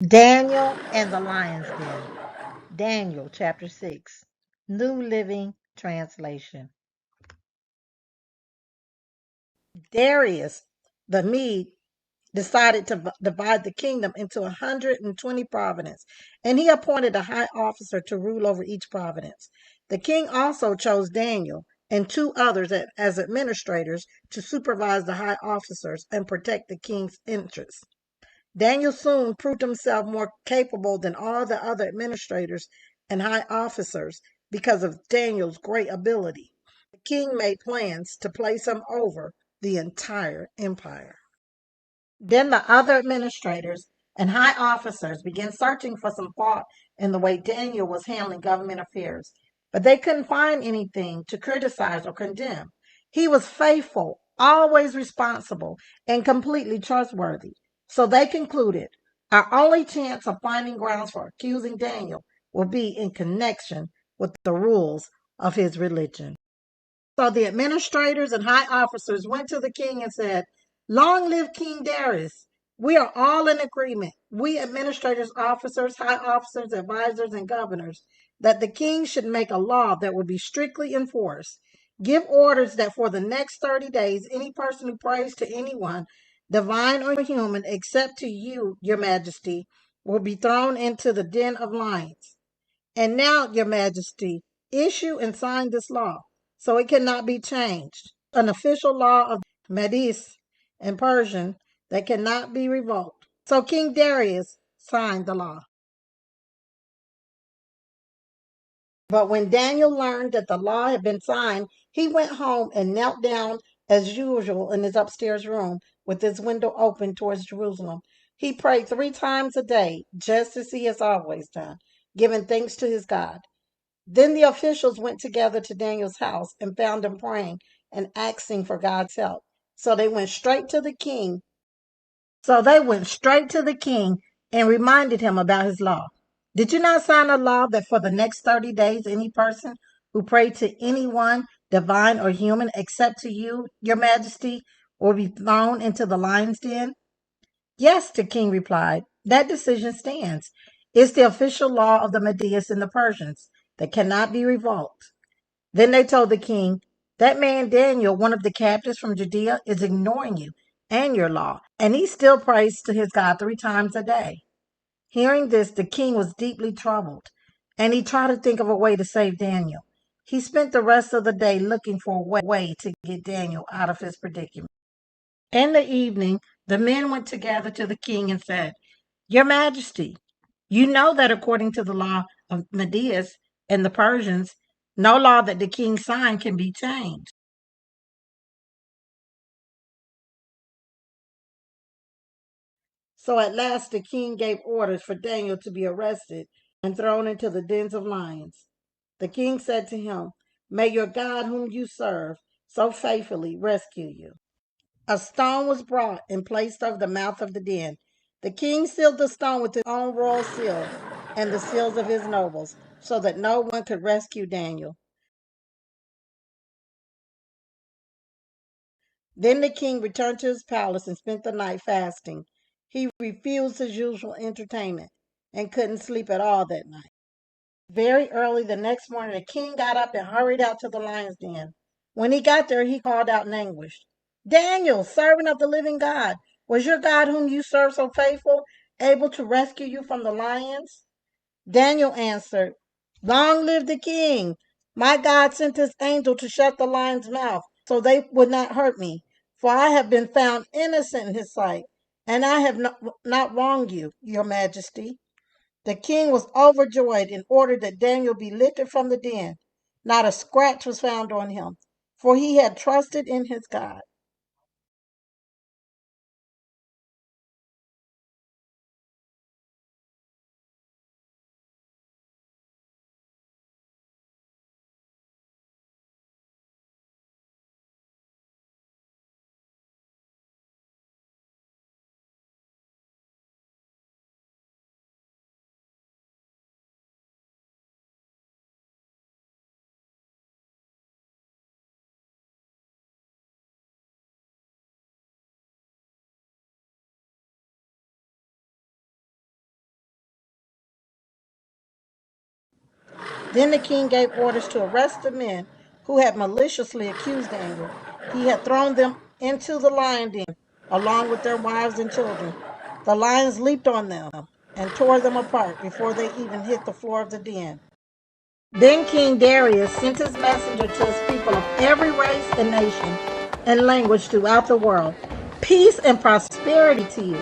Daniel and the lion's den. Daniel chapter 6. New Living Translation. Darius the Mede decided to divide the kingdom into 120 provinces, and he appointed a high officer to rule over each province. The king also chose Daniel and two others as administrators to supervise the high officers and protect the king's interests. Daniel soon proved himself more capable than all the other administrators and high officers because of Daniel's great ability. The king made plans to place him over the entire empire. Then the other administrators and high officers began searching for some fault in the way Daniel was handling government affairs, but they couldn't find anything to criticize or condemn. He was faithful, always responsible, and completely trustworthy. So they concluded our only chance of finding grounds for accusing Daniel will be in connection with the rules of his religion. So the administrators and high officers went to the king and said, "Long live King Darius. We are all in agreement, we administrators, officers, high officers, advisors, and governors, that the king should make a law that will be strictly enforced. Give orders that for the next 30 days, any person who prays to anyone, divine or human, except to you, your majesty, will be thrown into the den of lions. And now, your majesty, issue and sign this law, so it cannot be changed. An official law of Medes and Persian that cannot be revoked." So King Darius signed the law. But when Daniel learned that the law had been signed, he went home and knelt down as usual in his upstairs room with his window open towards Jerusalem. He prayed 3 times a day, just as he has always done, giving thanks to his God. Then the officials went together to Daniel's house and found him praying and asking for God's help. So they went straight to the king. So they went straight to the king and reminded him about his law. "Did you not sign a law that for the next 30 days any person who prayed to anyone, divine or human, except to you, your majesty, will be thrown into the lion's den?" "Yes," the king replied, "that decision stands. It's the official law of the Medes and the Persians that cannot be revoked." Then they told the king, "That man Daniel, one of the captives from Judea, is ignoring you and your law, and he still prays to his God 3 times a day." Hearing this, the king was deeply troubled, and he tried to think of a way to save Daniel. He spent the rest of the day looking for a way to get Daniel out of his predicament. In the evening, the men went together to the king and said, "Your Majesty, you know that according to the law of Medes and the Persians, no law that the king signed can be changed." So at last the king gave orders for Daniel to be arrested and thrown into the dens of lions. The king said to him, "May your God, whom you serve so faithfully, rescue you." A stone was brought and placed over the mouth of the den. The king sealed the stone with his own royal seal and the seals of his nobles, so that no one could rescue Daniel. Then the king returned to his palace and spent the night fasting. He refused his usual entertainment and couldn't sleep at all that night. Very early the next morning, the king got up and hurried out to the lion's den. When he got there, he called out in anguish, "Daniel, servant of the living God, was your God, whom you serve so faithful, able to rescue you from the lions?" Daniel answered, "Long live the king! My God sent his angel to shut the lion's mouth so they would not hurt me, for I have been found innocent in his sight, and I have not wronged you, your majesty." The king was overjoyed and ordered that Daniel be lifted from the den. Not a scratch was found on him, for he had trusted in his God. Then the king gave orders to arrest the men who had maliciously accused Daniel. He had thrown them into the lion den, along with their wives and children. The lions leaped on them and tore them apart before they even hit the floor of the den. Then King Darius sent his messenger to his people of every race and nation and language throughout the world. Peace and prosperity to you.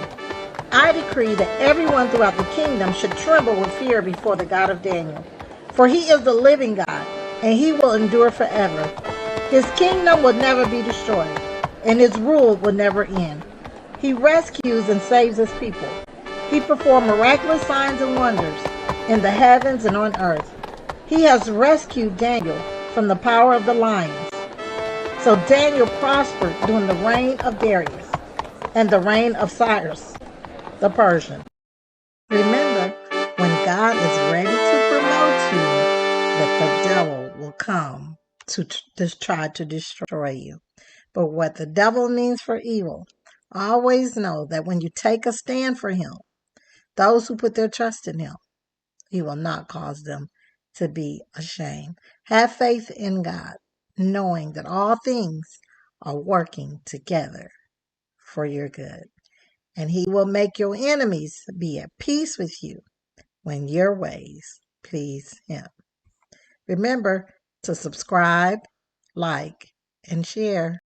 I decree that everyone throughout the kingdom should tremble with fear before the God of Daniel. For he is the living God, and he will endure forever. His kingdom will never be destroyed, and his rule will never end. He rescues and saves his people. He performs miraculous signs and wonders in the heavens and on earth. He has rescued Daniel from the power of the lions. So Daniel prospered during the reign of Darius and the reign of Cyrus the Persian. Remember, when God is ready to promote you, that the devil will come to just try to destroy you. But what the devil means for evil, always know that when you take a stand for him, those who put their trust in him, he will not cause them to be ashamed. Have faith in God, knowing that all things are working together for your good. And he will make your enemies be at peace with you when your ways please him. Remember to subscribe, like, and share.